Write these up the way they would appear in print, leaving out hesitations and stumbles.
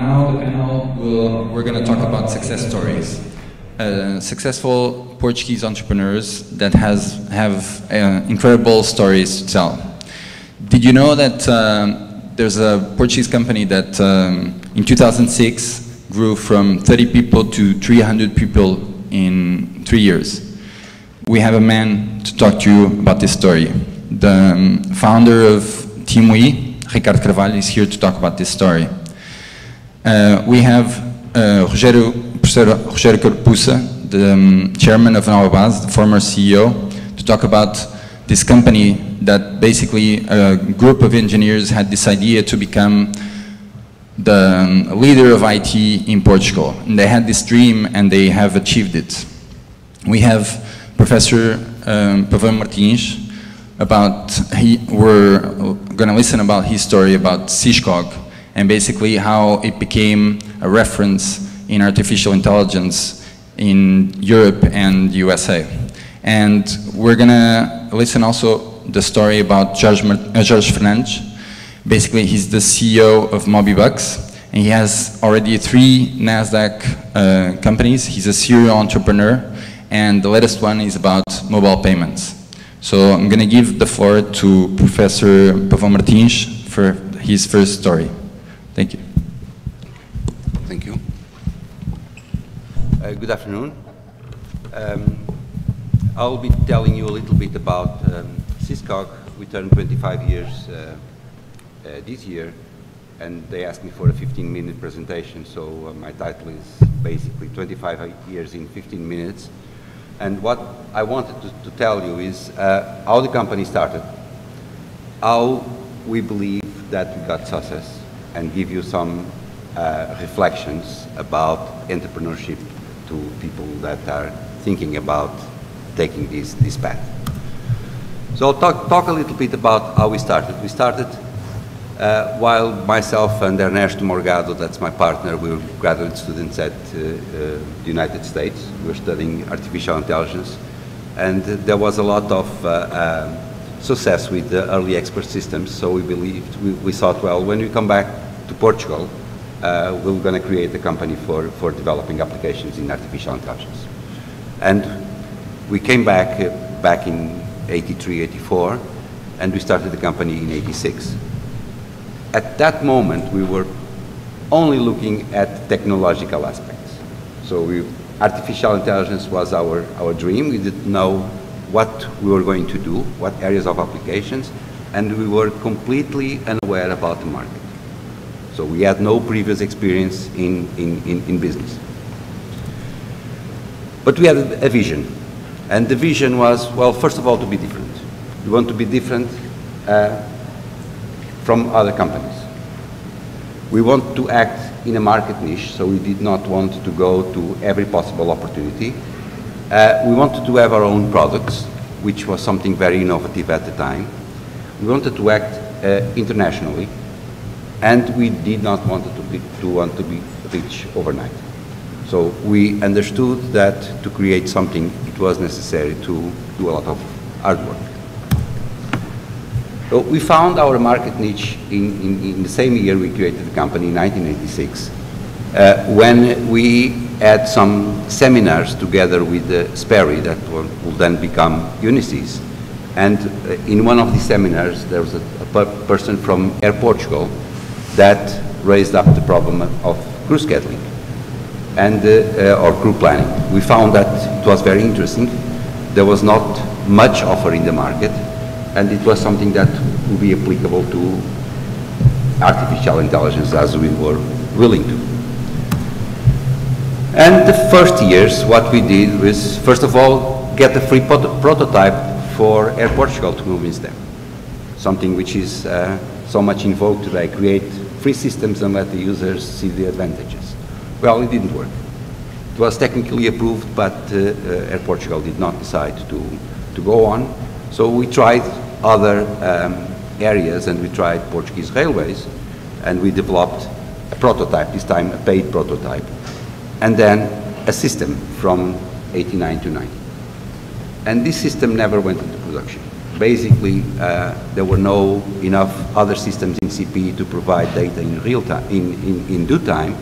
now the panel we're going to talk about success stories. Successful Portuguese entrepreneurs that have incredible stories to tell. Did you know that there's a Portuguese company that in 2006 grew from 30 people to 300 people in 3 years? We have a man to talk to you about this story. The founder of TIMWE, Ricardo Carvalho, is here to talk about this story. We have Rogério, Professor Rogério Carapuça, the chairman of Novabase, the former CEO, to talk about this company that basically a group of engineers had this idea to become the leader of IT in Portugal. And they had this dream and they have achieved it. We have Professor Pavão Martins, we're going to listen about his story about SISCOG and basically how it became a reference in artificial intelligence in Europe and USA. And we're going to listen also the story about Jorge Fernandes. Basically, he's the CEO of Mobibucks, and he has already 3 NASDAQ companies. He's a serial entrepreneur, and the latest one is about mobile payments. So I'm going to give the floor to Professor Pavão Martins for his first story. Thank you. Thank you. Good afternoon. I'll be telling you a little bit about SISCOG. We turned 25 years this year, and they asked me for a 15-minute presentation, so my title is basically 25 years in 15 minutes. And what I wanted to tell you is how the company started, how we believe that we got success, and give you some reflections about entrepreneurship to people that are thinking about taking this path. So I'll talk a little bit about how we started. We started while myself and Ernesto Morgado, that's my partner, we were graduate students at the United States. We were studying artificial intelligence, and there was a lot of success with the early expert systems, so we thought, well, when we come back to Portugal, we're going to create a company for developing applications in artificial intelligence. And we came back in 83, 84, and we started the company in 86. At that moment, we were only looking at technological aspects. So artificial intelligence was our dream. We didn't know what we were going to do, what areas of applications, and we were completely unaware about the market. So we had no previous experience in business. But we had a vision. And the vision was, well, first of all, to be different. We want to be different from other companies. We want to act in a market niche, so we did not want to go to every possible opportunity. We wanted to have our own products, which was something very innovative at the time. We wanted to act internationally, and we did not want to be rich overnight. So we understood that to create something, it was necessary to do a lot of hard work. So we found our market niche in the same year we created the company, in 1986, when we had some seminars together with Sperry that will then become Unisys. And in one of these seminars, there was a person from Air Portugal that raised up the problem of crew scheduling and or crew planning. We found that it was very interesting. There was not much offer in the market, and it was something that would be applicable to artificial intelligence as we were willing to. And the first years, what we did was, first of all, get a free prototype for Air Portugal to move instead. Something which is so much in vogue today, create free systems and let the users see the advantages. Well, it didn't work. It was technically approved, but Air Portugal did not decide to go on. So we tried other areas, and we tried Portuguese Railways, and we developed a prototype, this time a paid prototype, and then a system from 89 to 90. And this system never went into production. Basically, there were no enough other systems in CPE to provide data in real time, in due time,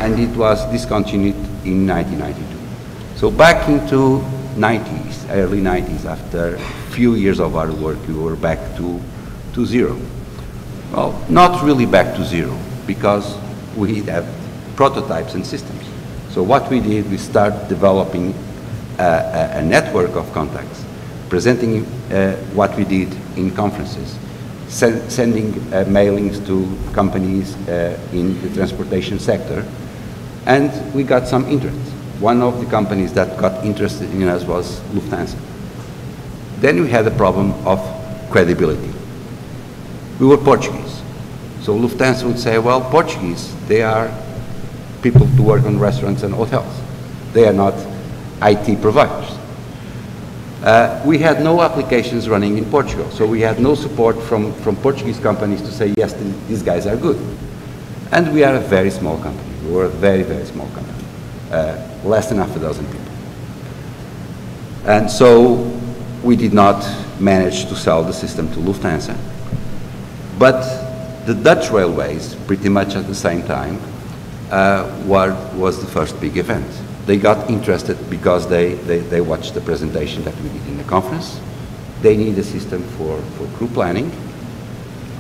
and it was discontinued in 1992. So back into 90s, early 90s, after a few years of hard work, we were back to zero. Well, not really back to zero, because we have prototypes and systems. So what we did, we started developing a network of contacts, presenting what we did in conferences, sending mailings to companies in the transportation sector, and we got some interest. One of the companies that got interested in us was Lufthansa. Then we had the problem of credibility. We were Portuguese. So Lufthansa would say, well, Portuguese, they are people who work on restaurants and hotels. They are not IT providers. We had no applications running in Portugal, so we had no support from Portuguese companies to say, yes, these guys are good. And we are a very small company. We were a very, very small company, less than half a dozen people. And so we did not manage to sell the system to Lufthansa. But the Dutch railways, pretty much at the same time, was the first big event. They got interested because they watched the presentation that we did in the conference. They need a system for crew planning,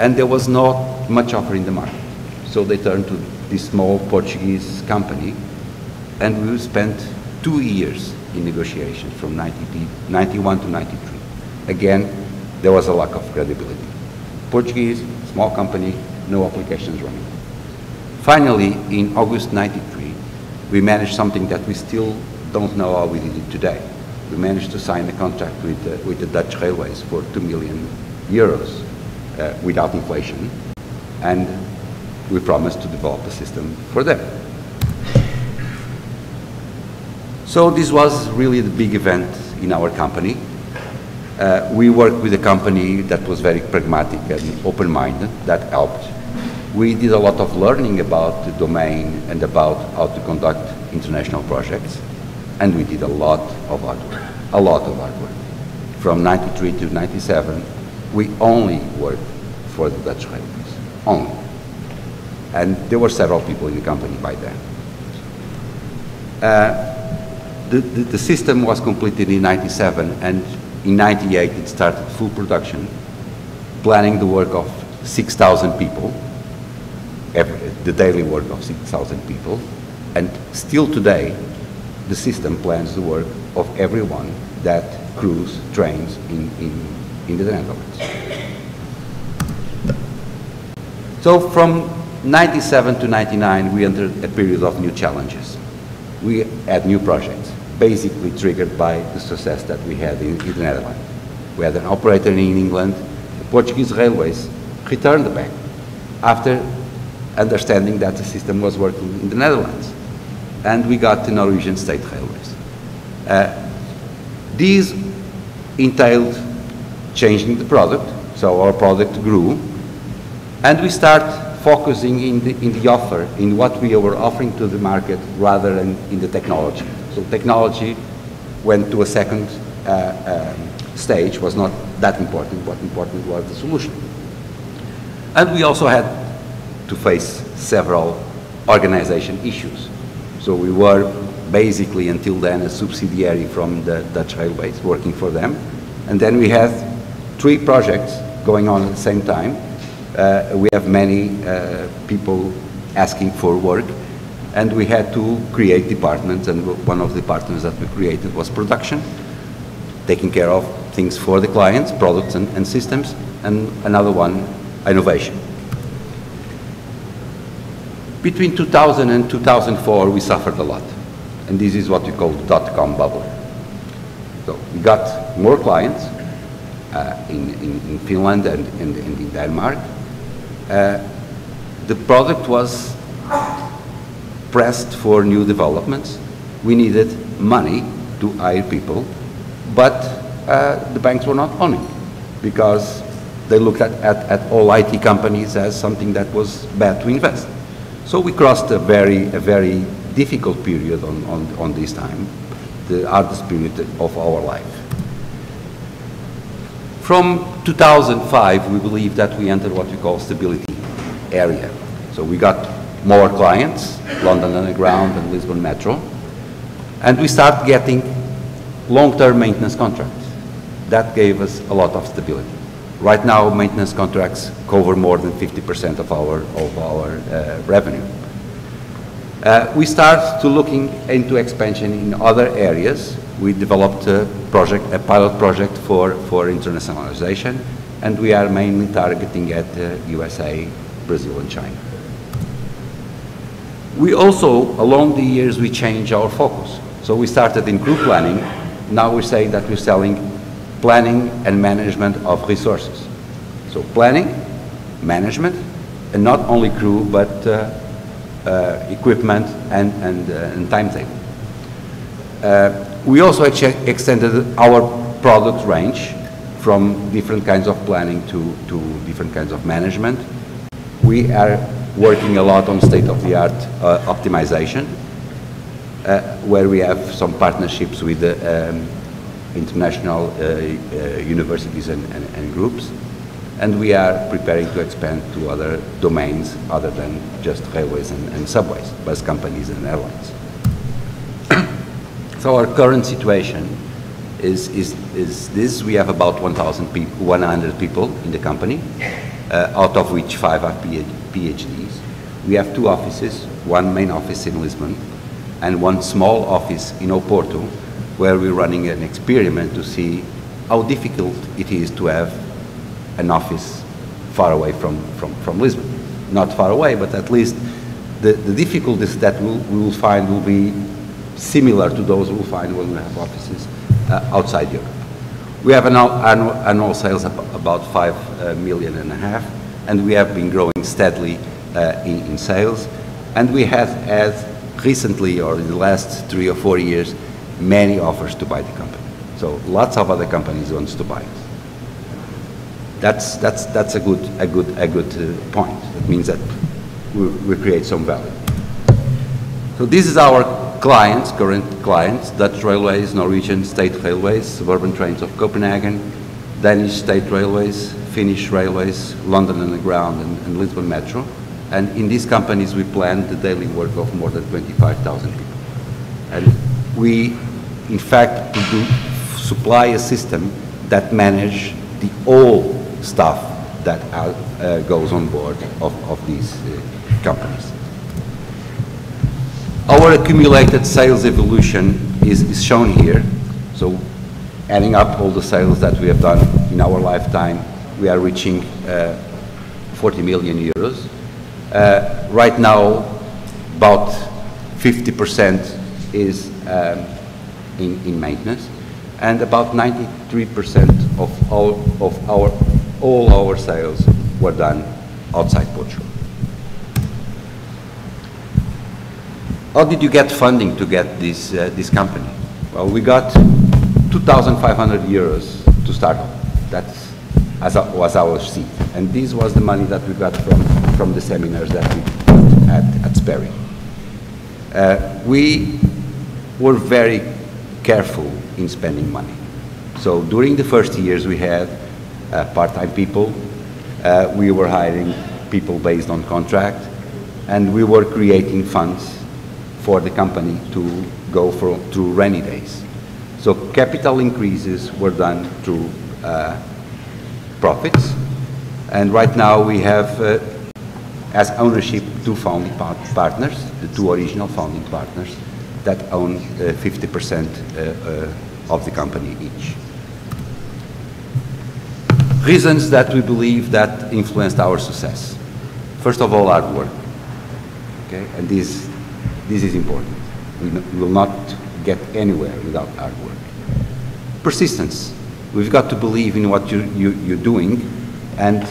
and there was not much offer in the market. So they turned to this small Portuguese company, and we spent 2 years in negotiations from 91 to 93. Again, there was a lack of credibility. Portuguese, small company, no applications running. Finally, in August 93, we managed something that we still don't know how we did it today. We managed to sign a contract with the Dutch railways for 2 million euros without inflation, and we promised to develop a system for them. So this was really the big event in our company. We worked with a company that was very pragmatic and open-minded. That helped. We did a lot of learning about the domain and about how to conduct international projects, and we did a lot of hard work, a lot of hard work. From 93 to 97, we only worked for the Dutch railways, only. And there were several people in the company by then. The system was completed in 97, and in 98 it started full production, planning the work of 6,000 people, the daily work of 6,000 people, and still today the system plans the work of everyone that crews trains in the Netherlands. So from 97 to 99 we entered a period of new challenges. We had new projects, basically triggered by the success that we had in the Netherlands. We had an operator in England. The Portuguese railways returned the bank after understanding that the system was working in the Netherlands. And we got the Norwegian state railways. These entailed changing the product, so our product grew, and we start focusing in the offer, in what we were offering to the market rather than in the technology. So technology went to a second stage, was not that important. What important was the solution. And we also had to face several organization issues. So we were basically until then a subsidiary from the Dutch railways, working for them. And then we had 3 projects going on at the same time. We have many people asking for work, and we had to create departments, and one of the departments that we created was production, taking care of things for the clients, products and systems, and another one, innovation. Between 2000 and 2004, we suffered a lot, and this is what we call the dot-com bubble. So we got more clients in Finland and in Denmark. The product was pressed for new developments. We needed money to hire people, but the banks were not owning because they looked at all IT companies as something that was bad to invest. So we crossed a very difficult period on this time, the hardest period of our life. From 2005, we believe that we entered what we call stability area. So we got more clients, London Underground and Lisbon Metro, and we start getting long-term maintenance contracts. That gave us a lot of stability. Right now, maintenance contracts cover more than 50% of our revenue. We start to looking into expansion in other areas. We developed a pilot project for internationalization, and we are mainly targeting at USA, Brazil, and China. We also, along the years, we changed our focus. So we started in crew planning. Now we say that we're selling planning and management of resources. So planning, management, and not only crew, but equipment and timetable. We also extended our product range from different kinds of planning to different kinds of management. We are working a lot on state-of-the-art optimization, where we have some partnerships with international universities and groups, and we are preparing to expand to other domains other than just railways and subways, bus companies and airlines. So our current situation is this. We have about 100 people in the company, out of which 5 are PhDs. We have 2 offices, one main office in Lisbon and one small office in Oporto, where we're running an experiment to see how difficult it is to have an office far away from Lisbon. Not far away, but at least the difficulties that we will find will be similar to those we'll find when we have offices outside Europe. We have an annual sales of about 5.5 million, and we have been growing steadily in sales. And we have had recently, or in the last 3 or 4 years, many offers to buy the company. So lots of other companies wants to buy it. That's a good point. That means that we create some value. So this is our clients, current clients: Dutch Railways, Norwegian State Railways, Suburban Trains of Copenhagen, Danish State Railways, Finnish Railways, London Underground, and Lisbon Metro. And in these companies, we plan the daily work of more than 25,000 people. And we, in fact, supply a system that manages the whole staff that goes on board of these companies. Our accumulated sales evolution is shown here. So adding up all the sales that we have done in our lifetime, we are reaching 40 million euros. Right now, about 50% is in maintenance, and about 93% of all our sales were done outside Portugal. How did you get funding to get this company? Well, we got 2,500 euros to start off. That was our seed. And this was the money that we got from the seminars that we had at Sperry. We were very careful in spending money. So during the first years, we had part-time people. We were hiring people based on contract, and we were creating funds for the company to go through rainy days. So capital increases were done through profits, and right now we have as ownership 2 founding partners, the 2 original founding partners that own 50% of the company each. Reasons that we believe that influenced our success. First of all, hard work. Okay, and this is important. We will not get anywhere without hard work. Persistence. We've got to believe in what you're doing and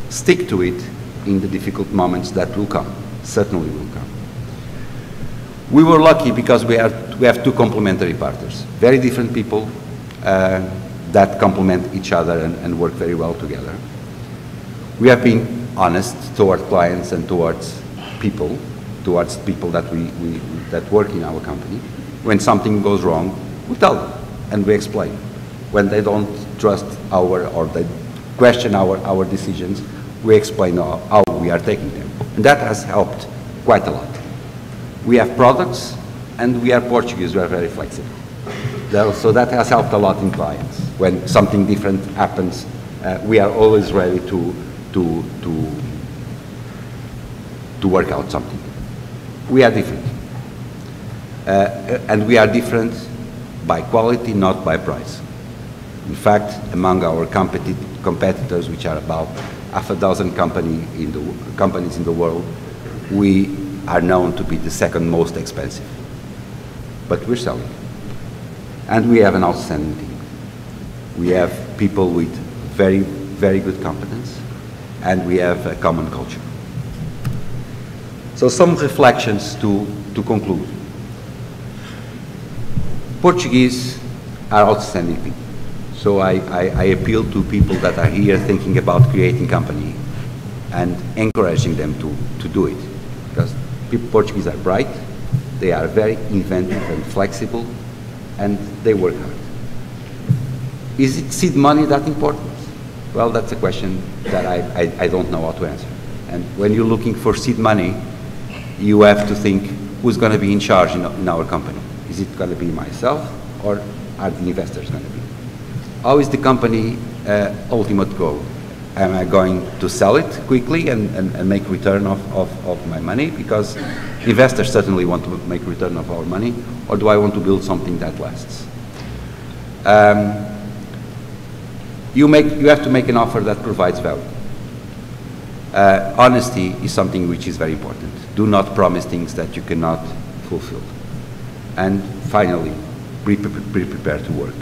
stick to it in the difficult moments that will come, certainly will come. We were lucky because we have 2 complementary partners, very different people that complement each other and work very well together. We have been honest toward clients and towards people that work in our company. When something goes wrong, we tell them and we explain. when they don't trust or they question our decisions, we explain how we are taking them. And that has helped quite a lot. We have products, and we are Portuguese, we are very flexible. So that has helped a lot in clients. When something different happens, we are always ready to work out something. We are different. And we are different by quality, not by price. In fact, among our competitors, which are about half a dozen companies in the world, we are known to be the second most expensive. But we're selling. And we have an outstanding team. We have people with very, very good competence, and we have a common culture. So some reflections to conclude. Portuguese are outstanding people. So I appeal to people that are here thinking about creating company and encouraging them to do it. Because Portuguese are bright, they are very inventive and flexible, and they work hard. Is it seed money that important? Well, that's a question that I don't know how to answer. And when you're looking for seed money, you have to think, who's going to be in charge in our company? Is it going to be myself, or are the investors going to be? How is the company ultimate goal? Am I going to sell it quickly and make return of my money? Because investors certainly want to make return of our money, or do I want to build something that lasts? You have to make an offer that provides value. Honesty is something which is very important. Do not promise things that you cannot fulfill. And finally, be prepared to work.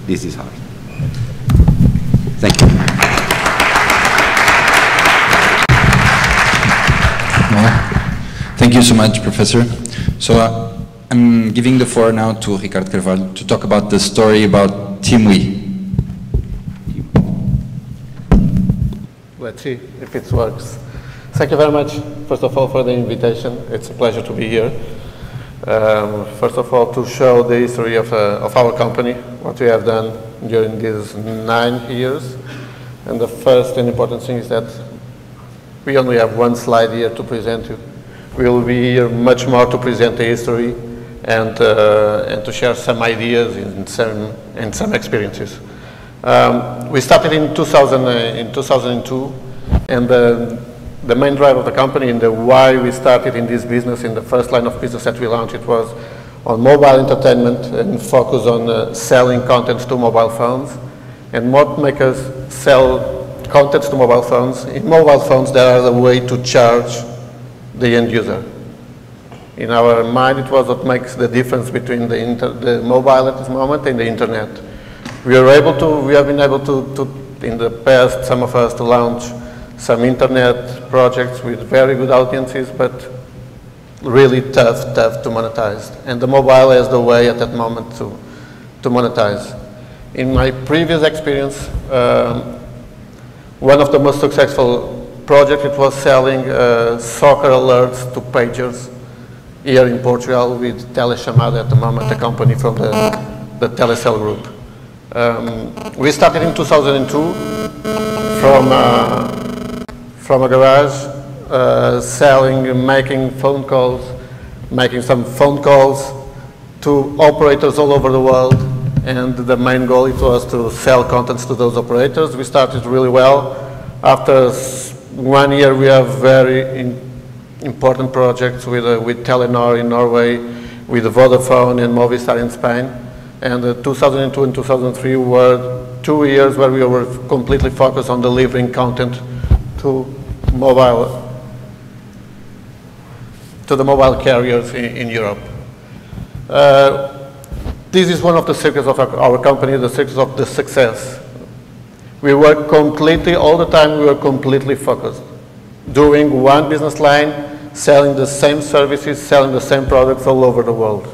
This is hard. Thank you. Thank you so much, Professor. So I'm giving the floor now to Ricardo Carvalho to talk about the story about TIMWE. Let's see if it works. Thank you very much, first of all, for the invitation. It's a pleasure to be here. First of all, to show the history of our company, what we have done during these 9 years. And the first and important thing is that we only have one slide here to present you. We will be here much more to present the history and to share some ideas and some experiences. We started in 2002, and the main drive of the company and the why we started in this business, in the first line of business that we launched, it was on mobile entertainment and focus on selling contents to mobile phones. And what makes us sell contents to mobile phones? In mobile phones, there is a way to charge the end user. In our mind, it was what makes the difference between the mobile at this moment and the internet. We have been able to, in the past, some of us, to launch some internet projects with very good audiences, but really tough to monetize. And the mobile is the way at that moment to monetize. In my previous experience, one of the most successful projects, it was selling soccer alerts to pagers here in Portugal with Telechamada at the moment, a company from the Telecel group. We started in 2002 from a garage, making some phone calls to operators all over the world, and the main goal it was to sell contents to those operators. We started really well. After 1 year, we have very important projects with Telenor in Norway, with Vodafone and Movistar in Spain. And 2002 and 2003 were 2 years where we were completely focused on delivering content to the mobile carriers in Europe. This is one of the secrets of our company, the secrets of the success. We work completely, all the time we were completely focused. Doing one business line, selling the same services, selling the same products all over the world.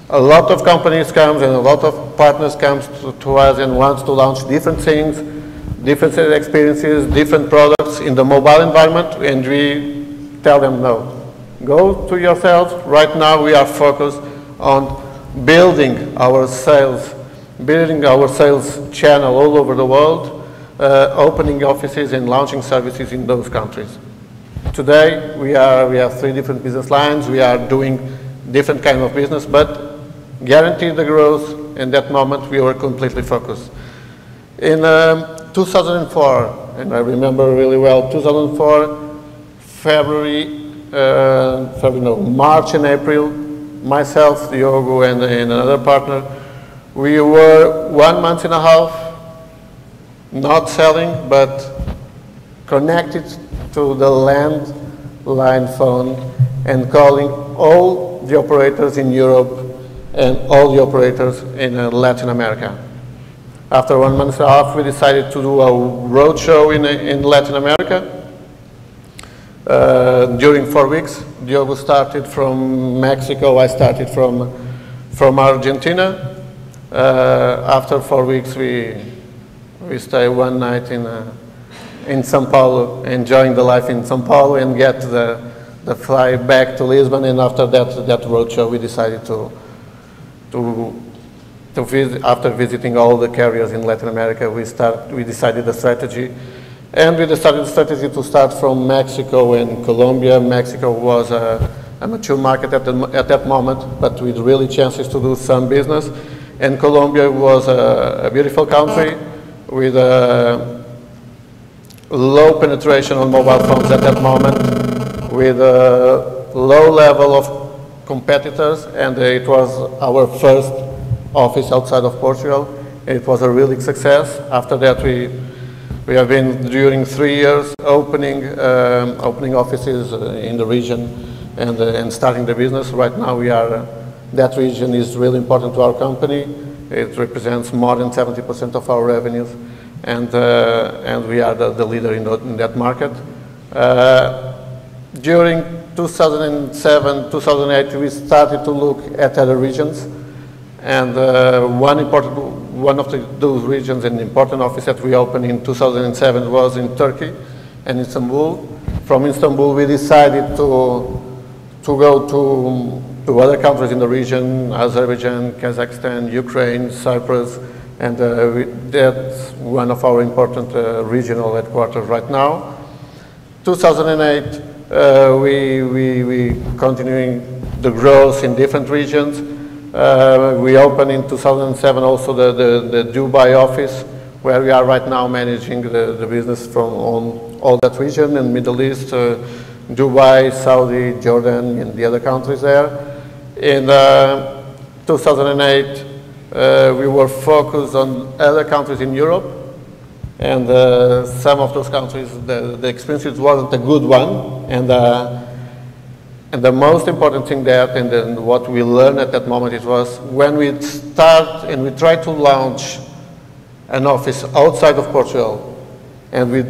A lot of companies come and a lot of partners come to us and want to launch different things, different experiences, different products in the mobile environment, and we tell them no. Go to yourselves. Right now we are focused on building our sales building our sales channel all over the world, opening offices and launching services in those countries. Today, we have 3 different business lines. We are doing different kind of business, but guaranteed the growth. In that moment, we were completely focused. In 2004, and I remember really well, 2004, March and April, myself, Diogo, and another partner, we were 1 month and a half not selling, but connected to the landline phone and calling all the operators in Europe and all the operators in Latin America. After 1 month and a half, we decided to do a roadshow in Latin America. During 4 weeks, Diogo started from Mexico, I started from Argentina. After 4 weeks, we stayed 1 night in São Paulo, enjoying the life in São Paulo, and get the flight back to Lisbon. And after that roadshow, we decided to visit. After visiting all the carriers in Latin America, we decided the strategy. And we decided the strategy to start from Mexico and Colombia. Mexico was a mature market at that moment, but with really chances to do some business. And Colombia was a beautiful country with low penetration on mobile phones at that moment, with a low level of competitors, and it was our first office outside of Portugal. It was a really success. After that, we have been, during 3 years, opening offices in the region and starting the business. Right now, that region is really important to our company. It represents more than 70% of our revenues, and we are the leader in that market. During 2007, 2008, we started to look at other regions, and one of those regions, an important office that we opened in 2007 was in Turkey and Istanbul. From Istanbul, we decided to go to other countries in the region: Azerbaijan, Kazakhstan, Ukraine, Cyprus, and that's one of our important regional headquarters right now. 2008, we continuing the growth in different regions. We opened in 2007 also the Dubai office, where we are right now managing the business from all that region in Middle East, Dubai, Saudi, Jordan, and the other countries there. In 2008, we were focused on other countries in Europe, and some of those countries, the experience wasn't a good one, and the most important thing that, and then what we learned at that moment, it was when we start and we try to launch an office outside of Portugal, and we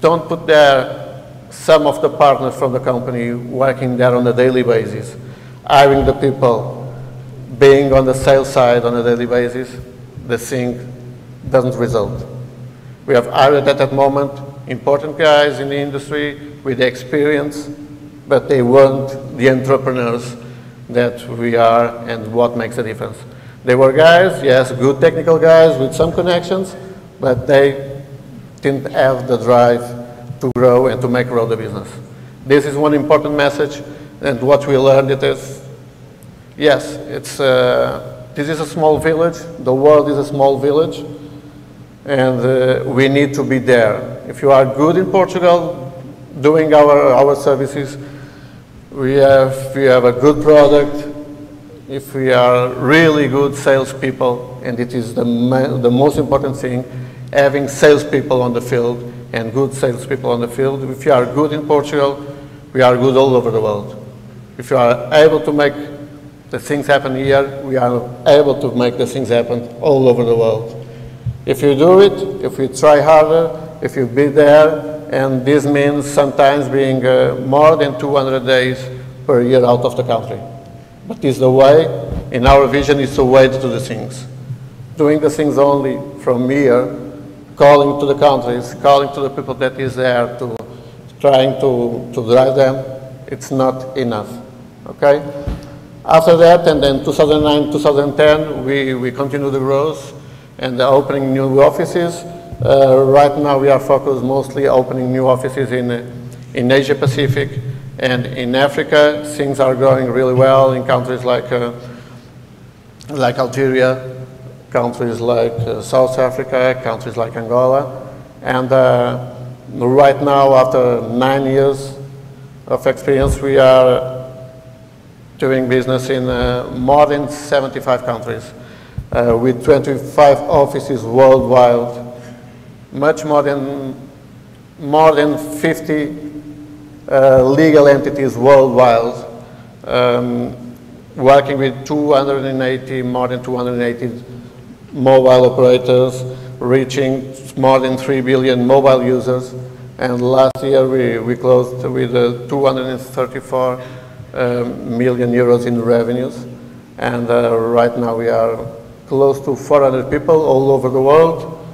don't put there some of the partners from the company working there on a daily basis, hiring the people, being on the sales side on a daily basis, the thing doesn't result. We have hired at that moment important guys in the industry with experience, but they weren't the entrepreneurs that we are and what makes a difference. They were guys, yes, good technical guys with some connections, but they didn't have the drive to grow and to make grow the business. This is one important message, and what we learned it is, yes, this is a small village, the world is a small village, and we need to be there. If you are good in Portugal, doing our services, we have a good product. If we are really good salespeople, and it is the most important thing, having salespeople on the field and good salespeople on the field. If you are good in Portugal, we are good all over the world. If you are able to make the things happen here, we are able to make the things happen all over the world. If you do it, if you try harder, if you be there, and this means sometimes being more than 200 days per year out of the country. But it's the way, in our vision, it's the way to do the things. Doing the things only from here, calling to the countries, calling to the people that is there, trying to drive them, it's not enough, okay? After that, and then 2009, 2010, we continued the growth. and opening new offices. Right now we are focused mostly opening new offices in Asia Pacific and in Africa. Things are going really well in countries like Algeria, countries like South Africa, countries like Angola. And right now, after 9 years of experience, we are doing business in more than 75 countries with 25 offices worldwide, much more than 50 legal entities worldwide, working with more than 280 mobile operators, reaching more than 3 billion mobile users. And last year we closed with 234 million euros in revenues. And right now we are close to 400 people all over the world.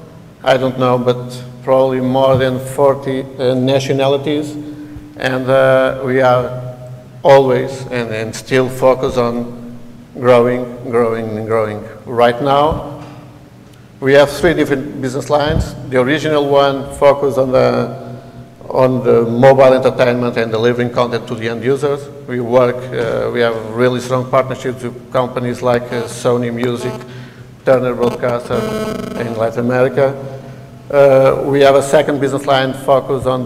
I don't know, but probably more than 40 nationalities. And we are always and still focused on growing, growing, and growing. Right now, we have 3 different business lines. The original one focused on the mobile entertainment and delivering content to the end users. We have really strong partnerships with companies like Sony Music, Turner Broadcaster in Latin America. We have a second business line focused on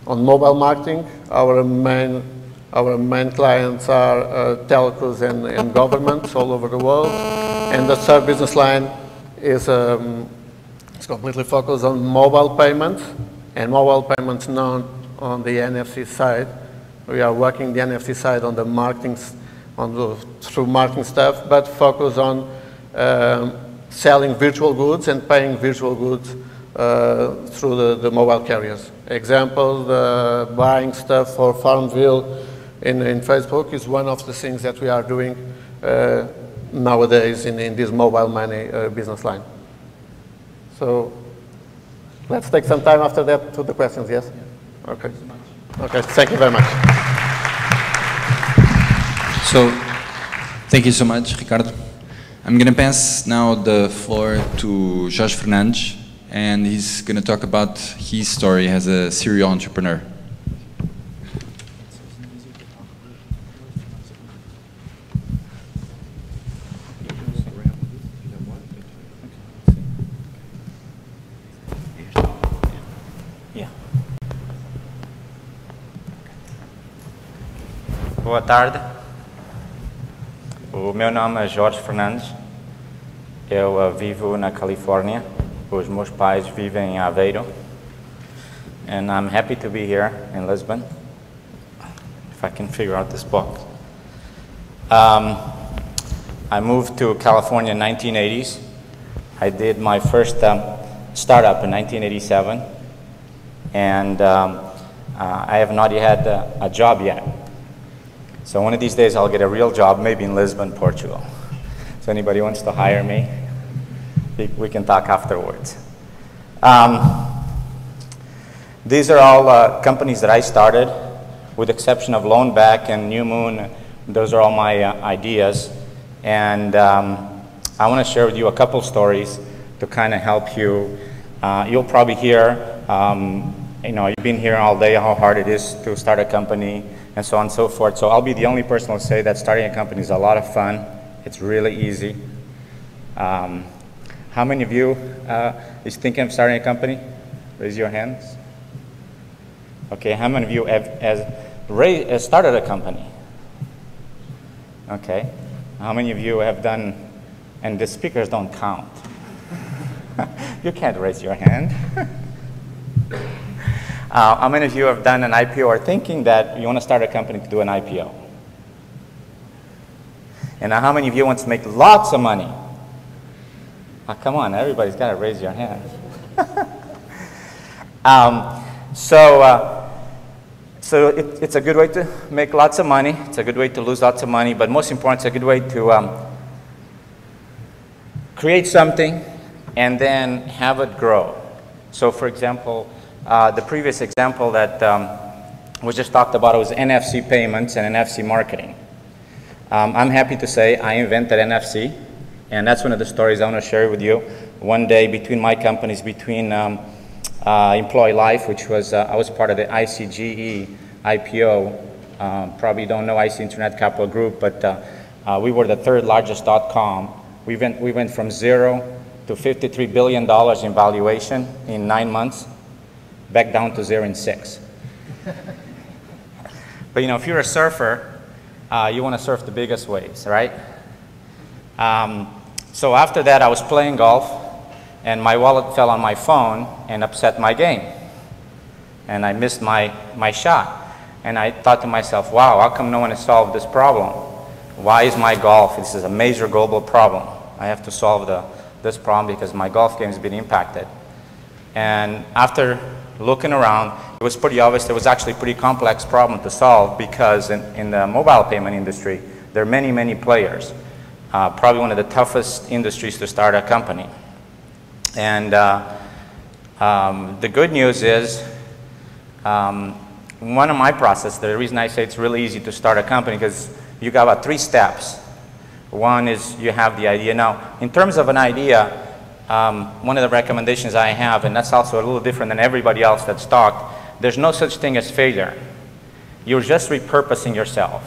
mobile marketing. Our main clients are telcos and governments all over the world. And the third business line is completely focused on mobile payments, and mobile payments not on the NFC side. We are working the NFC side on the marketing, through marketing stuff, but focus on selling virtual goods and paying virtual goods through the mobile carriers. Example, buying stuff for Farmville in Facebook is one of the things that we are doing nowadays in this mobile money business line. So let's take some time after that to the questions, yes? Okay. Okay, thank you very much. So, thank you so much, Ricardo. I'm going to pass now the floor to Jorge Fernandes, and he's going to talk about his story as a serial entrepreneur. Boa tarde. O meu nome é Jorge Fernandes. Eu vivo na Califórnia. Os meus pais vivem em Aveiro. And I'm happy to be here in Lisbon. If I can figure out this box. I moved to California in the 1980s. I did my first startup in 1987. And I have not yet had a job yet. So one of these days I'll get a real job, maybe in Lisbon, Portugal. So anybody wants to hire me, we can talk afterwards. These are all companies that I started, with the exception of Loanback and New Moon. Those are all my ideas. And I want to share with you a couple stories to kind of help you. You'll probably hear, you know, you've been here all day how hard it is to start a company, and so on and so forth. So I'll be the only person who'll say that starting a company is a lot of fun. It's really easy. How many of you is thinking of starting a company? Raise your hands. Okay, how many of you have started a company? Okay, how many of you have done, and the speakers don't count. You can't raise your hand. How many of you have done an IPO or thinking that you want to start a company to do an IPO? And now how many of you want to make lots of money? Oh, come on, everybody's got to raise your hand. So it's a good way to make lots of money. It's a good way to lose lots of money. But most important, it's a good way to create something and then have it grow. So for example, the previous example that was just talked about was NFC payments and NFC marketing. I'm happy to say I invented NFC And that's one of the stories I want to share with you. One day between my companies, between Employee Life, which was, I was part of the ICGE IPO. Probably don't know IC Internet Capital Group, but we were the third largest .com. We went from 0 to $53 billion in valuation in 9 months, back down to 0 in 6. But you know, if you're a surfer, you want to surf the biggest waves, right? So after that, I was playing golf, and my wallet fell on my phone and upset my game. And I missed my shot. And I thought to myself, wow, how come no one has solved this problem? Why is my golf? This is a major global problem. I have to solve this problem because my golf game has been impacted. And after looking around, it was pretty obvious it was actually a pretty complex problem to solve because in the mobile payment industry, there are many, many players. Probably one of the toughest industries to start a company. And the good news is, one of my processes, the reason I say it's really easy to start a company, because you got about 3 steps. One is you have the idea. Now, in terms of an idea, one of the recommendations I have, and that's also a little different than everybody else that's talked, there's no such thing as failure. You're just repurposing yourself.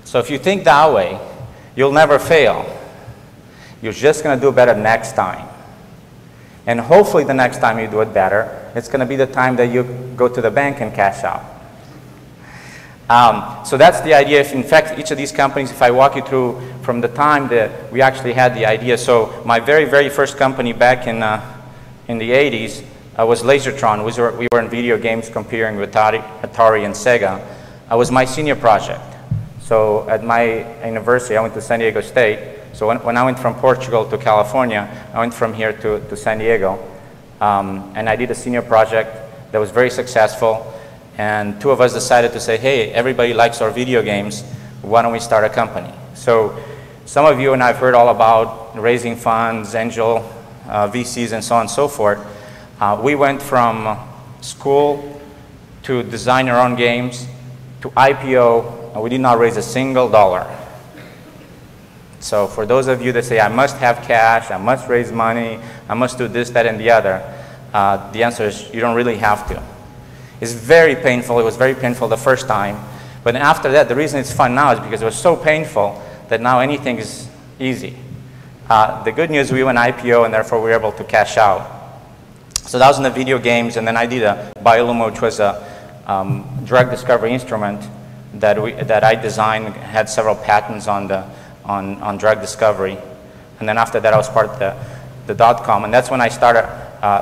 So if you think that way, you'll never fail. You're just going to do better next time. And hopefully the next time you do it better, it's going to be the time that you go to the bank and cash out. So that's the idea. If in fact, each of these companies, if I walk you through from the time that we actually had the idea. So my very, very first company back in the 80s was Lasertron. We were in video games competing with Atari and Sega. It was my senior project. So at my university, I went to San Diego State. So when I went from Portugal to California, I went from here to San Diego. And I did a senior project that was very successful. And 2 of us decided to say, hey, everybody likes our video games. Why don't we start a company? So some of you and I've heard all about raising funds, angel VCs, and so on and so forth. We went from school to design our own games to IPO, and we did not raise a single dollar. So for those of you that say, I must have cash, I must raise money, I must do this, that, and the other, the answer is you don't really have to. It's very painful. It was very painful the first time. But after that, the reason it's fun now is because it was so painful that now anything is easy. The good news, we went IPO, and therefore we were able to cash out. So that was in the video games, and then I did a Biolumo, which was a drug discovery instrument that I designed, had several patents on drug discovery. And then after that, I was part of the .com, and that's when I started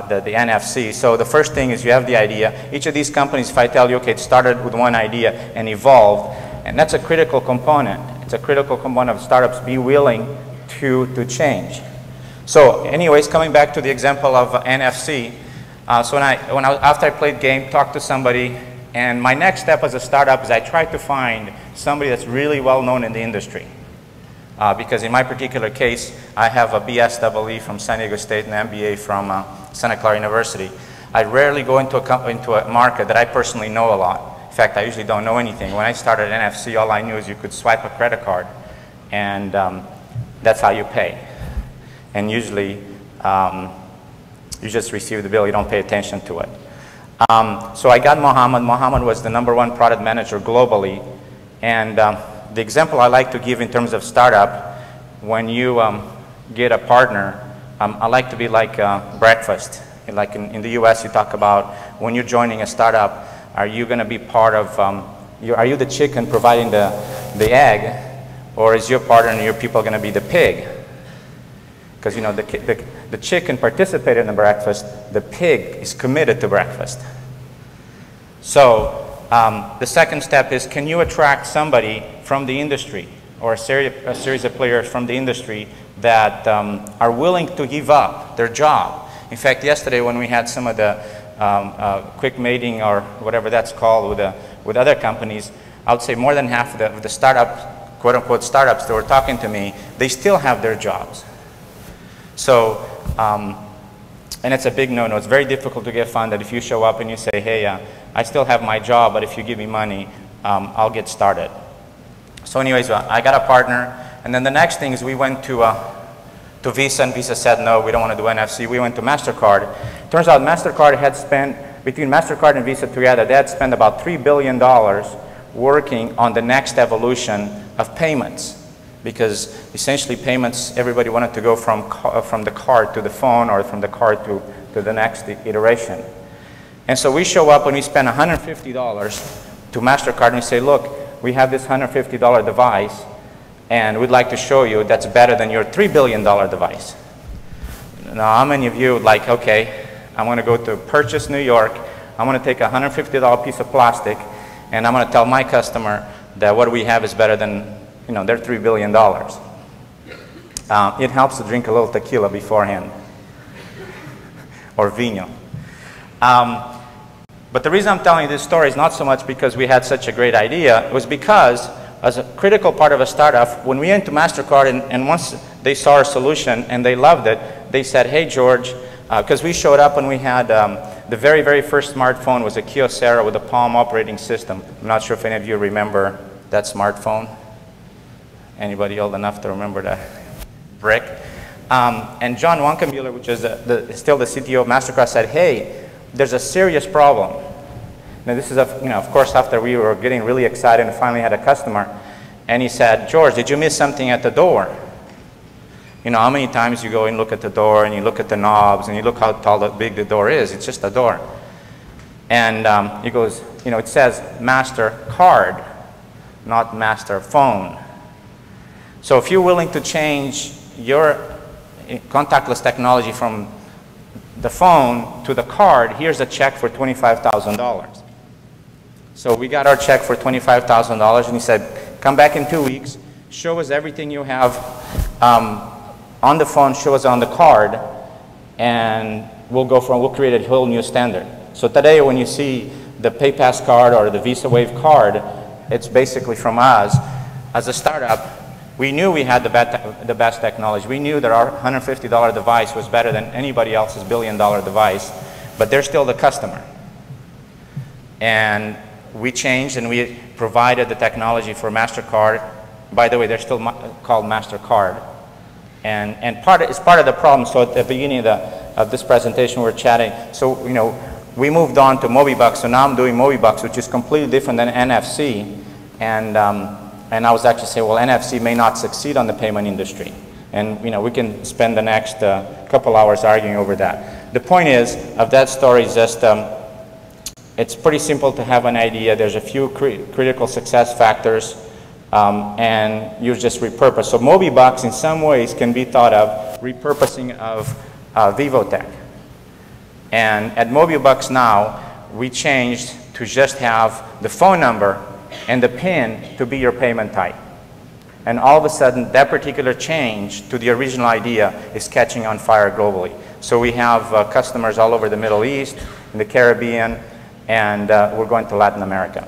the NFC. So the first thing is you have the idea. Each of these companies, if I tell you, okay, it started with one idea and evolved, and that's a critical component. It's a critical component of startups. Be willing to change. So anyways, coming back to the example of NFC, so after I played game, talked to somebody, and my next step as a startup is I tried to find somebody that's really well known in the industry. Because in my particular case, I have a BSEE from San Diego State and an MBA from Santa Clara University. I rarely go into a market that I personally know a lot. In fact, I usually don't know anything. When I started NFC, all I knew is you could swipe a credit card, and that's how you pay. And usually, you just receive the bill. You don't pay attention to it. So I got Mohammed. Mohammed was the #1 product manager globally, and the example I like to give in terms of startup, when you get a partner, I like to be like breakfast. Like in the US, you talk about when you're joining a startup, are you going to be part of, are you the chicken providing the egg, or is your partner and your people going to be the pig? Because you know, the chicken participated in the breakfast, the pig is committed to breakfast. So the second step is, can you attract somebody from the industry, or a series of players from the industry that are willing to give up their job? In fact, yesterday when we had some of the quick mating, or whatever that's called, with other companies, I would say more than half of the startup, quote-unquote startups that were talking to me, they still have their jobs. So, and it's a big no-no. It's very difficult to get funded if you show up and you say, hey, I still have my job, but if you give me money, I'll get started. So anyways, I got a partner, And then the next thing is we went to Visa, and Visa said, no, we don't want to do NFC. We went to MasterCard. Turns out MasterCard had spent, between MasterCard and Visa together, they had spent about $3 billion working on the next evolution of payments. Because essentially payments, everybody wanted to go from the card to the phone, or from the card to the next iteration. And so we show up and we spend $150 to MasterCard, and we say, look, we have this $150 device, and we'd like to show you that's better than your $3 billion device. Now, how many of you would like, okay, I'm going to go to Purchase, New York, I'm going to take a $150 piece of plastic, and I'm going to tell my customer that what we have is better than, you know, their $3 billion. It helps to drink a little tequila beforehand, or vino. But the reason I'm telling you this story is not so much because we had such a great idea. It was because, as a critical part of a startup, when we went to MasterCard, and once they saw our solution and they loved it, they said, hey, George, because we showed up and we had the very, very first smartphone was a Kyocera with a Palm operating system. I'm not sure if any of you remember that smartphone. Anybody old enough to remember that brick? And John Wankambuehler, which is still the CTO of MasterCard, said, hey, there's a serious problem. Now this is, of course, after we were getting really excited and finally had a customer. And he said, George, did you miss something at the door? You know, how many times you go and look at the door and you look at the knobs and you look how tall, big the door is. It's just a door. And he goes, you know, it says MasterCard, not Master Phone. So if you're willing to change your contactless technology from the phone to the card, here's a check for $25,000. So we got our check for $25,000, and he said, come back in 2 weeks, show us everything you have on the phone, show us on the card, and we'll create a whole new standard. So today when you see the PayPass card or the Visa Wave card, it's basically from us. As a startup, we knew we had the best technology. We knew that our $150 device was better than anybody else's $1 billion device, but they're still the customer. And we changed and we provided the technology for MasterCard. By the way, they're still called MasterCard. And it's part of the problem. So at the beginning of this presentation, we were chatting. So, you know, we moved on to Mobibucks. So now I'm doing Mobibucks, which is completely different than NFC. And I was actually saying, well, NFC may not succeed on the payment industry. And, you know, we can spend the next couple hours arguing over that. The point is, of that story is just, it's pretty simple to have an idea. There's a few critical success factors, and you just repurpose. So Mobibucks, in some ways, can be thought of repurposing of Vivotech. And at Mobibucks now, we changed to just have the phone number and the PIN to be your payment type. And all of a sudden, that particular change to the original idea is catching on fire globally. So we have customers all over the Middle East, in the Caribbean, and we're going to Latin America.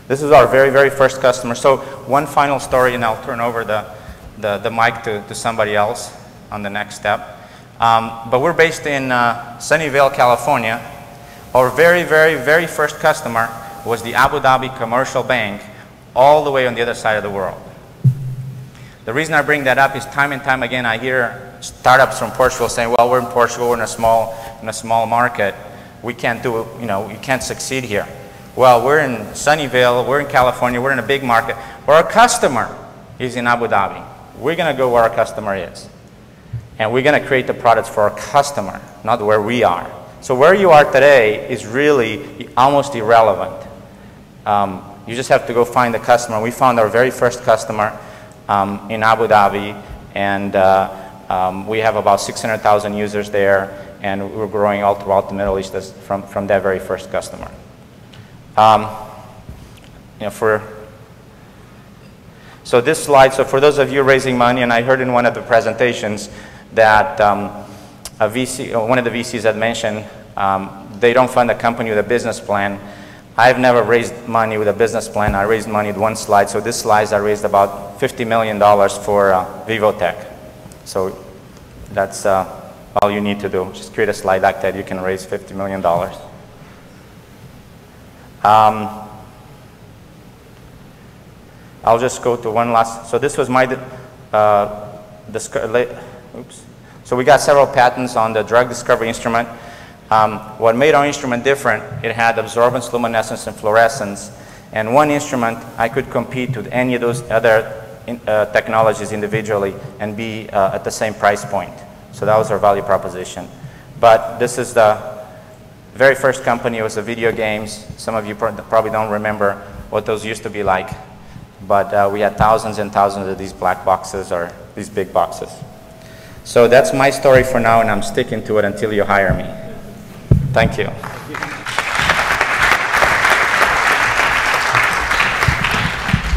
This is our very, very first customer. So one final story, and I'll turn over the mic to somebody else on the next step. But we're based in Sunnyvale, California. Our very, very, very first customer was the Abu Dhabi Commercial Bank, all the way on the other side of the world. The reason I bring that up is time and time again I hear startups from Portugal saying, well, we're in Portugal, we're in a small market, we can't do, you know, you can't succeed here. Well, we're in Sunnyvale, we're in California, we're in a big market, but our customer is in Abu Dhabi. We're going to go where our customer is. And we're going to create the products for our customer, not where we are. So where you are today is really almost irrelevant. You just have to go find the customer. We found our very first customer in Abu Dhabi, and we have about 600,000 users there, and we're growing all throughout the Middle East from that very first customer. You know, so this slide, so for those of you raising money, and I heard in one of the presentations that a VC, one of the VCs had mentioned, they don't fund a company with a business plan. I've never raised money with a business plan. I raised money with one slide. So this slide, I raised about $50 million for Vivotech. So that's all you need to do. Just create a slide like that. You can raise $50 million. I'll just go to one last. So this was my, oops. So we got several patents on the drug discovery instrument. What made our instrument different, it had absorbance, luminescence, and fluorescence. And one instrument, I could compete with any of those other technologies individually and be at the same price point. So that was our value proposition. But this is the very first company. It was the video games. Some of you probably don't remember what those used to be like. But we had thousands and thousands of these black boxes or these big boxes. So that's my story for now, and I'm sticking to it until you hire me. Thank you.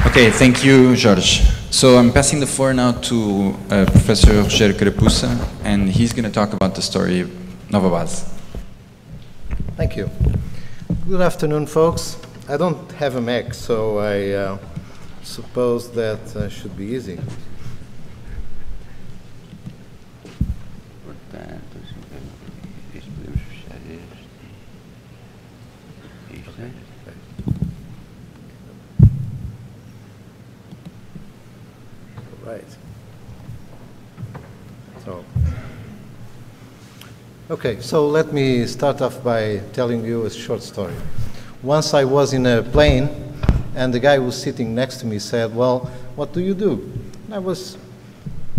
Okay, thank you, Jorge. So I'm passing the floor now to Professor Rogério Carapuça, and he's going to talk about the story of Novabase. Thank you. Good afternoon, folks. I don't have a Mac, so I suppose that should be easy. Okay, so let me start off by telling you a short story. Once I was in a plane, and the guy who was sitting next to me said, well, what do you do? And I was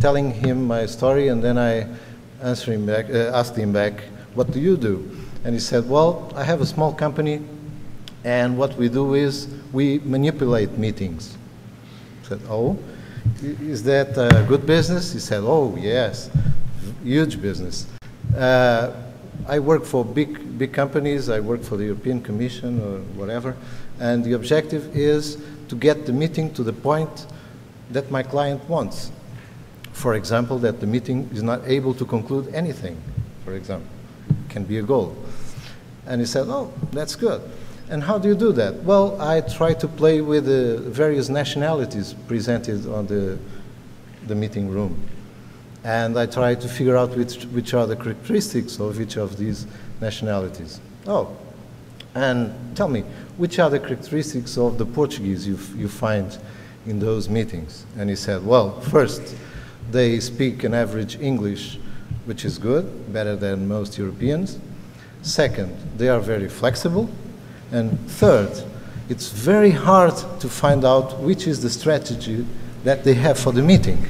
telling him my story, and then I asked him back, what do you do? And he said, well, I have a small company, and what we do is we manipulate meetings. I said, oh, is that a good business? He said, oh, yes, huge business. I work for big companies. I work for the European Commission or whatever, and the objective is to get the meeting to the point that my client wants. For example, that the meeting is not able to conclude anything, for example. Can be a goal. And he said, oh, that's good. And how do you do that? Well, I try to play with the various nationalities presented on the meeting room. And I try to figure out which are the characteristics of each of these nationalities. Oh, and tell me, which are the characteristics of the Portuguese you find in those meetings? And he said, well, first, they speak an average English, which is good, better than most Europeans. Second, they are very flexible. And third, it's very hard to find out which is the strategy that they have for the meeting.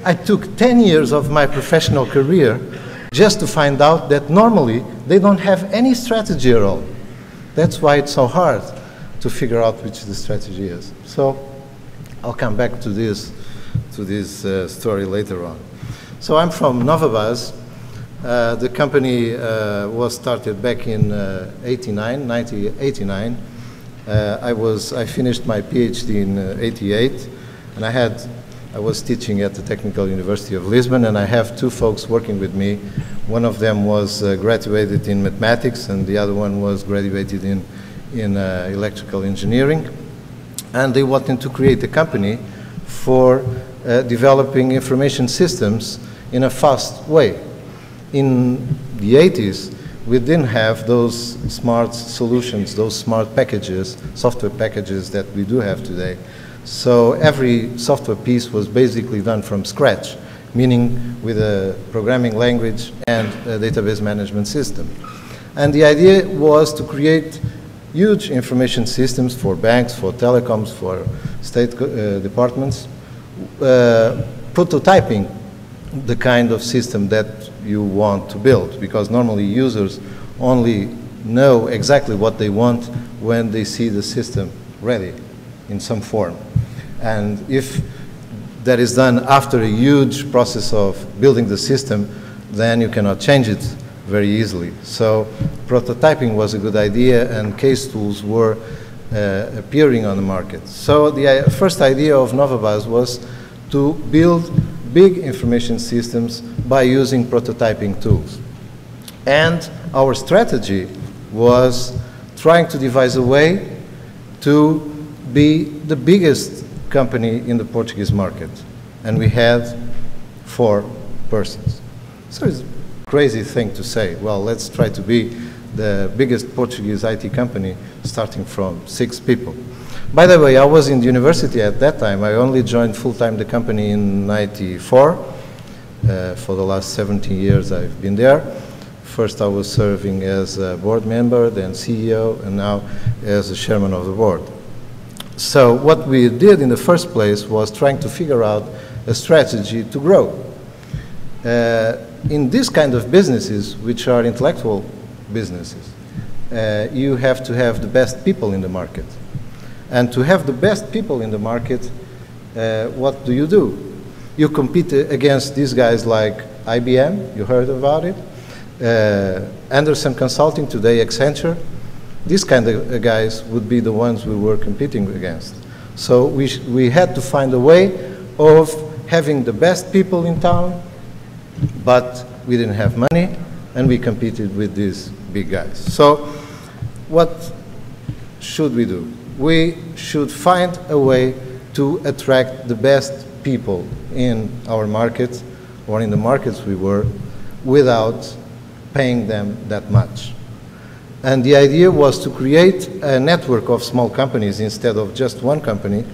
I took 10 years of my professional career just to find out that normally they don't have any strategy at all. That's why it's so hard to figure out which the strategy is. So I'll come back to this story later on. So I'm from Novabase. The company was started back in 1989. I finished my PhD in 88, and I was teaching at the Technical University of Lisbon, and I have two folks working with me. One of them was graduated in mathematics, and the other one was graduated in electrical engineering. And they wanted to create a company for developing information systems in a fast way. In the 80s, we didn't have those smart solutions, those smart packages, software packages that we do have today. So every software piece was basically done from scratch, meaning with a programming language and a database management system. And the idea was to create huge information systems for banks, for telecoms, for state departments, prototyping the kind of system that you want to build, because normally users only know exactly what they want when they see the system ready in some form. And if that is done after a huge process of building the system, then you cannot change it very easily. So prototyping was a good idea, and case tools were appearing on the market. So the first idea of Novabase was to build big information systems by using prototyping tools. And our strategy was trying to devise a way to be the biggest company in the Portuguese market. And we had 4 persons. So it's a crazy thing to say, well, let's try to be the biggest Portuguese IT company starting from 6 people. By the way, I was in the university at that time. I only joined full-time the company in '94. For the last 17 years I've been there. First I was serving as a board member, then CEO, and now as the chairman of the board. So what we did in the first place was trying to figure out a strategy to grow. In this kind of businesses, which are intellectual businesses, you have to have the best people in the market. And to have the best people in the market, what do? You compete against these guys like IBM, you heard about it, Anderson Consulting, today Accenture. These kind of guys would be the ones we were competing against. So we had to find a way of having the best people in town, but we didn't have money, and we competed with these big guys. So what should we do? We should find a way to attract the best people in our market, or in the markets we were, without paying them that much. And the idea was to create a network of small companies instead of just one company,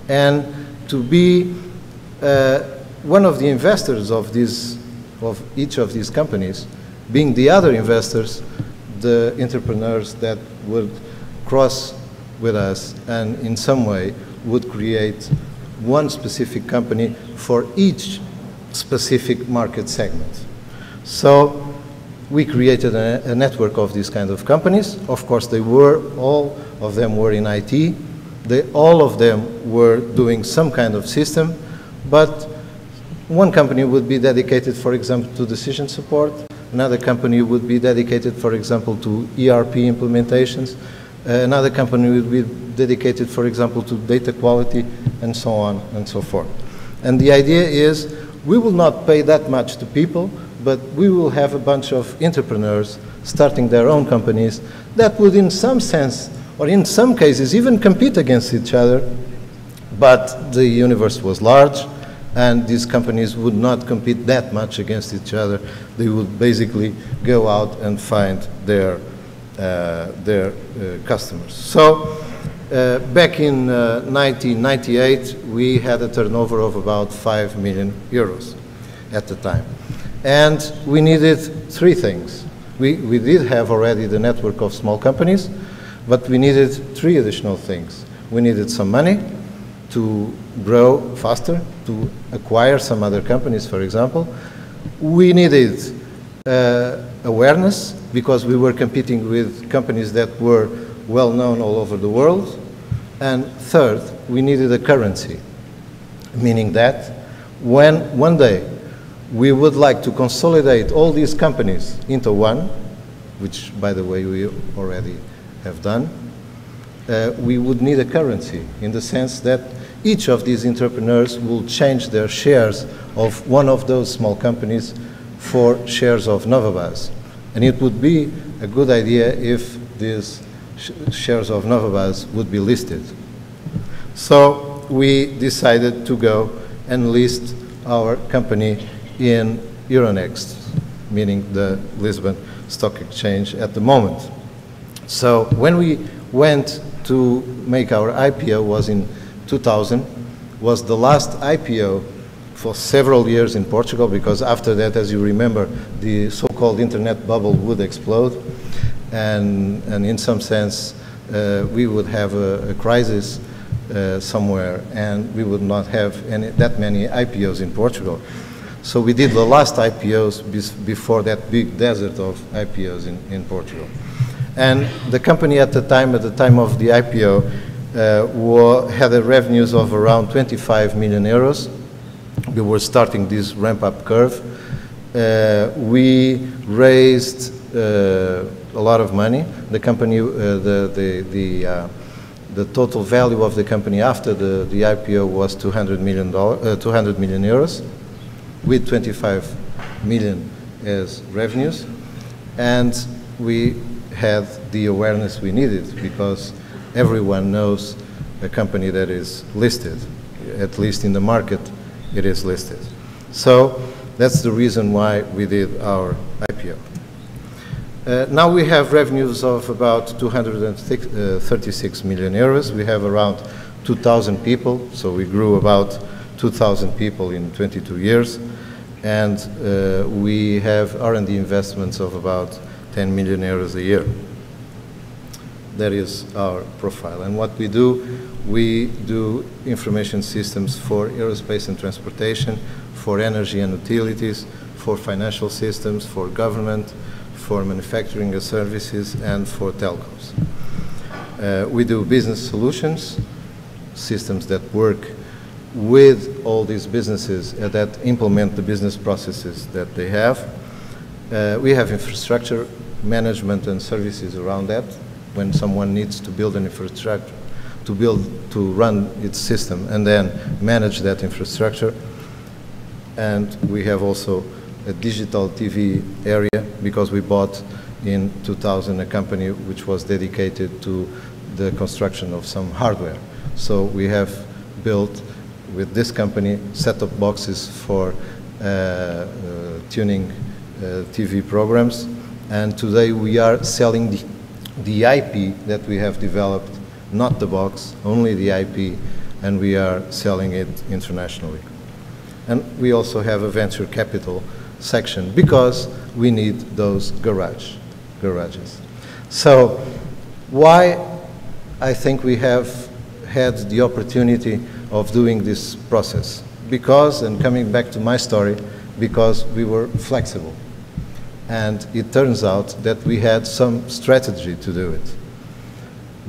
and to be one of the investors of each of these companies, being the other investors, the entrepreneurs that would cross with us and in some way would create one specific company for each specific market segment. So we created a network of these kind of companies. Of course, all of them were in IT. All of them were doing some kind of system, but one company would be dedicated, for example, to decision support. Another company would be dedicated, for example, to ERP implementations. Another company would be dedicated, for example, to data quality, and so on and so forth. And the idea is we will not pay that much to people, but we will have a bunch of entrepreneurs starting their own companies that would, in some sense, or in some cases, even compete against each other. But the universe was large, and these companies would not compete that much against each other. They would basically go out and find their customers. So back in 1998, we had a turnover of about 5 million euros at the time. And we needed three things. We did have already the network of small companies, but we needed three additional things. We needed some money to grow faster, to acquire some other companies, for example. We needed awareness, because we were competing with companies that were well known all over the world. And third, we needed a currency, meaning that when one day we would like to consolidate all these companies into one, which, by the way, we already have done, we would need a currency, in the sense that each of these entrepreneurs will change their shares of one of those small companies for shares of Novabase. And it would be a good idea if these shares of Novabase would be listed. So we decided to go and list our company in Euronext, meaning the Lisbon Stock Exchange at the moment. So when we went to make our IPO was in 2000, was the last IPO for several years in Portugal, because after that, as you remember, the so-called internet bubble would explode, and in some sense we would have a crisis somewhere, and we would not have that many IPOs in Portugal. So we did the last IPOs before that big desert of IPOs in Portugal. And the company at the time of the IPO had a revenues of around 25 million euros. We were starting this ramp-up curve. We raised a lot of money. The company, the total value of the company after the IPO was 200 million euros, with 25 million as revenues, and we had the awareness we needed, because everyone knows a company that is listed, at least in the market. It is listed. So that's the reason why we did our IPO. Now we have revenues of about 236 million euros. We have around 2,000 people, so we grew about 2,000 people in 22 years. And we have R&D investments of about 10 million euros a year. That is our profile. And what we do information systems for aerospace and transportation, for energy and utilities, for financial systems, for government, for manufacturing and services, and for telcos. We do business solutions, systems that work with all these businesses that implement the business processes that they have. We have infrastructure management and services around that. When someone needs to build an infrastructure, to run its system and then manage that infrastructure. And we have also a digital TV area, because we bought in 2000 a company which was dedicated to the construction of some hardware. So we have built with this company set-top boxes for tuning TV programs, and today we are selling the IP that we have developed, not the box, only the IP, and we are selling it internationally. And we also have a venture capital section, because we need those garages. So why I think we have had the opportunity of doing this process? Because, and coming back to my story, because we were flexible. And it turns out that we had some strategy to do it.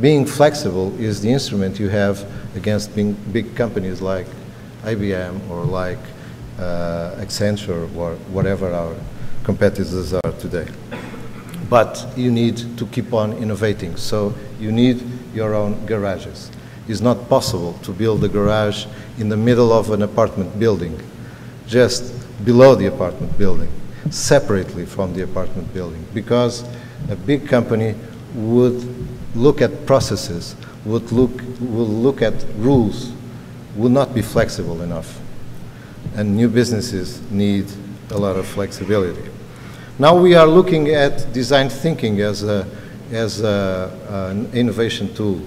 Being flexible is the instrument you have against big companies like IBM or like Accenture or whatever our competitors are today. But you need to keep on innovating, so you need your own garages. It's not possible to build a garage in the middle of an apartment building, just below the apartment building, separately from the apartment building, because a big company would look at processes, will look at rules, will not be flexible enough. And new businesses need a lot of flexibility. Now we are looking at design thinking as an innovation tool.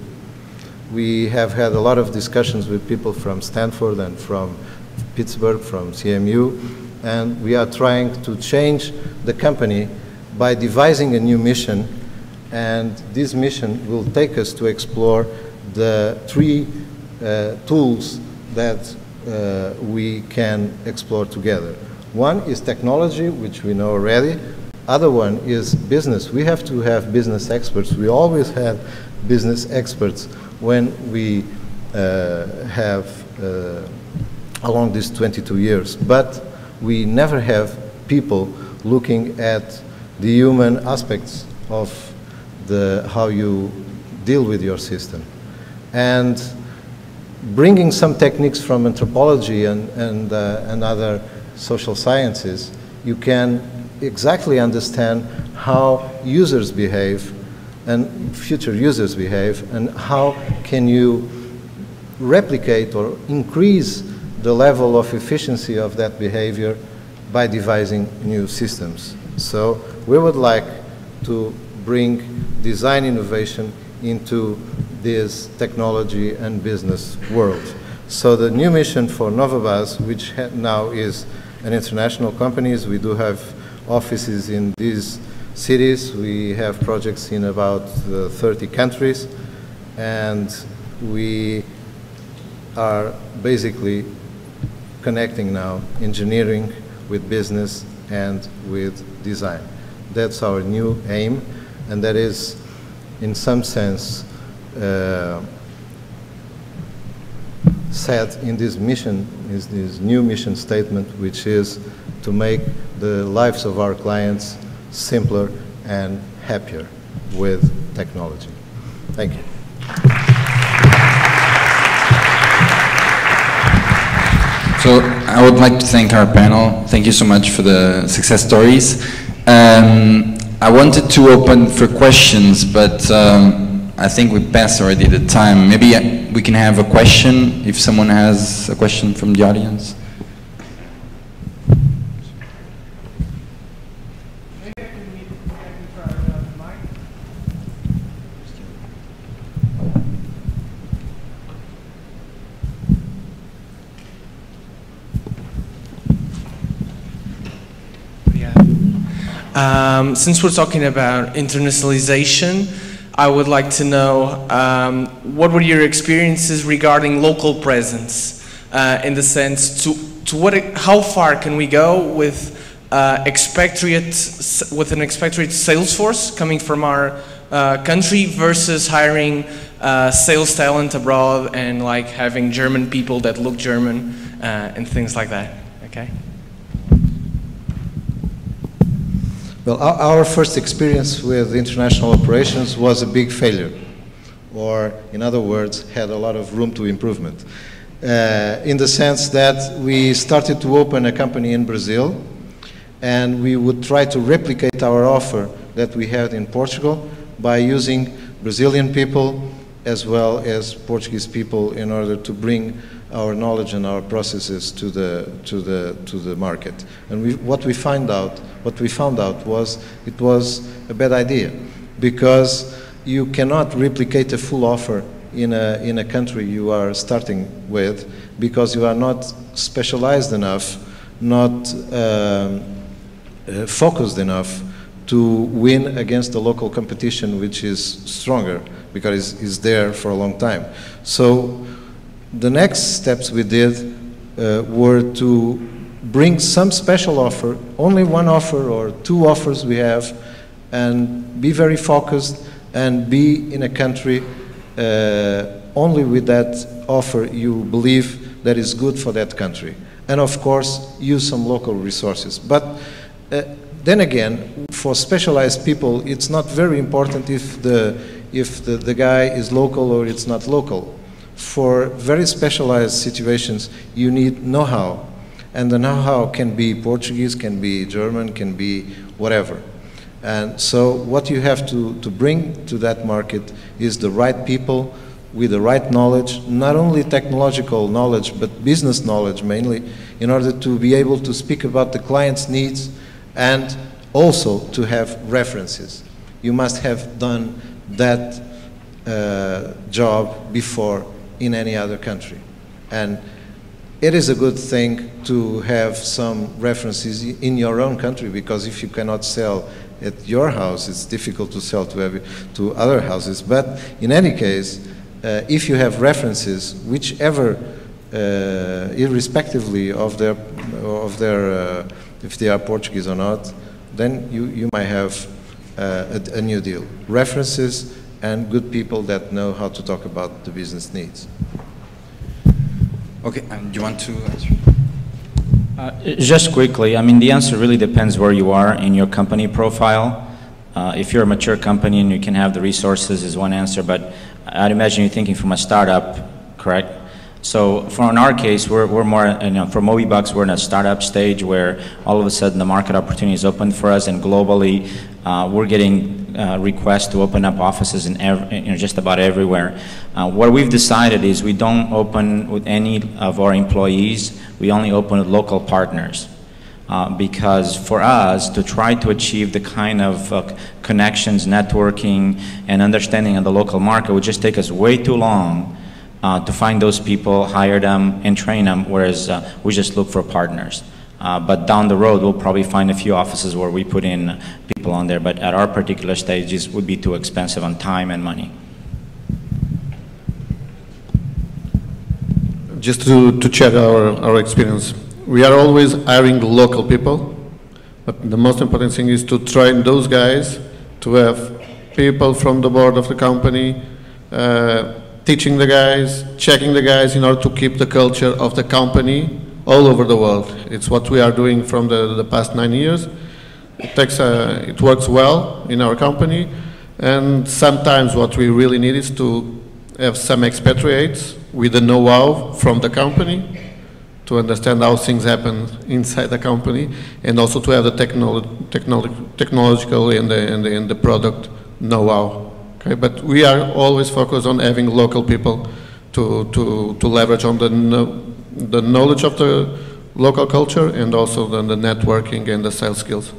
We have had a lot of discussions with people from Stanford and from Pittsburgh, from CMU, and we are trying to change the company by devising a new mission, and this mission will take us to explore the three tools that we can explore together. One is technology, which we know already. Other one is business. We have to have business experts. We always had business experts when we have along these 22 years, but we never have people looking at the human aspects of how you deal with your system. And bringing some techniques from anthropology and other social sciences, you can exactly understand how users behave and future users behave, and how can you replicate or increase the level of efficiency of that behavior by devising new systems. So we would like to bring design innovation into this technology and business world. So the new mission for Novabase, which now is an international company, we do have offices in these cities. We have projects in about 30 countries, and we are basically connecting now engineering with business and with design. That's our new aim, and that is, in some sense, set in this mission, is this new mission statement, which is to make the lives of our clients simpler and happier with technology. Thank you. So I would like to thank our panel. Thank you so much for the success stories. I wanted to open for questions, but I think we passed already the time. Maybe we can have a question, if someone has a question from the audience. Since we're talking about internationalization, I would like to know what were your experiences regarding local presence, in the sense how far can we go with an expatriate sales force coming from our country versus hiring sales talent abroad and like having German people that look German and things like that. Okay. Well, our first experience with international operations was a big failure, or in other words, had a lot of room to improvement. In the sense that we started to open a company in Brazil, and we would try to replicate our offer that we had in Portugal by using Brazilian people as well as Portuguese people in order to bring our knowledge and our processes to the market. And what we found out was it was a bad idea, because you cannot replicate a full offer in a country you are starting with, because you are not specialized enough, not focused enough to win against the local competition, which is stronger because it's there for a long time. So the next steps we did were to bring some special offer, only one offer or two offers we have, and be very focused and be in a country only with that offer you believe that is good for that country. And of course, use some local resources. But then again, for specialized people, it's not very important if the guy is local or it's not local. For very specialized situations, you need know-how. And the know-how can be Portuguese, can be German, can be whatever. And so what you have to bring to that market is the right people with the right knowledge, not only technological knowledge, but business knowledge mainly, in order to be able to speak about the client's needs and also to have references. You must have done that job before in any other country. And it is a good thing to have some references in your own country, because if you cannot sell at your house, it's difficult to sell to other houses. But in any case, if you have references, whichever, irrespectively of their if they are Portuguese or not, then you might have a new deal. References and good people that know how to talk about the business needs. Okay, do you want to answer? Just quickly, I mean, the answer really depends where you are in your company profile. If you're a mature company and you can have the resources is one answer, but I'd imagine you're thinking from a startup, correct? So in our case, we're more, for Mobibucks, we're in a startup stage where all of a sudden the market opportunity is open for us, and globally we're getting requests to open up offices in just about everywhere. What we've decided is we don't open with any of our employees, we only open with local partners. Because for us to try to achieve the kind of connections, networking, and understanding of the local market would just take us way too long to find those people, hire them, and train them, whereas we just look for partners. But down the road, we'll probably find a few offices where we put in people on there, but at our particular stages would be too expensive on time and money. Just to check our experience. We are always hiring local people, but the most important thing is to train those guys, to have people from the board of the company, teaching the guys, checking the guys in order to keep the culture of the company all over the world. It's what we are doing from the past 9 years. It works well in our company, and sometimes what we really need is to have some expatriates with the know-how from the company to understand how things happen inside the company, and also to have the technological and the product know-how. Okay, but we are always focused on having local people to leverage on the knowledge of the local culture, and also the networking and the sales skills.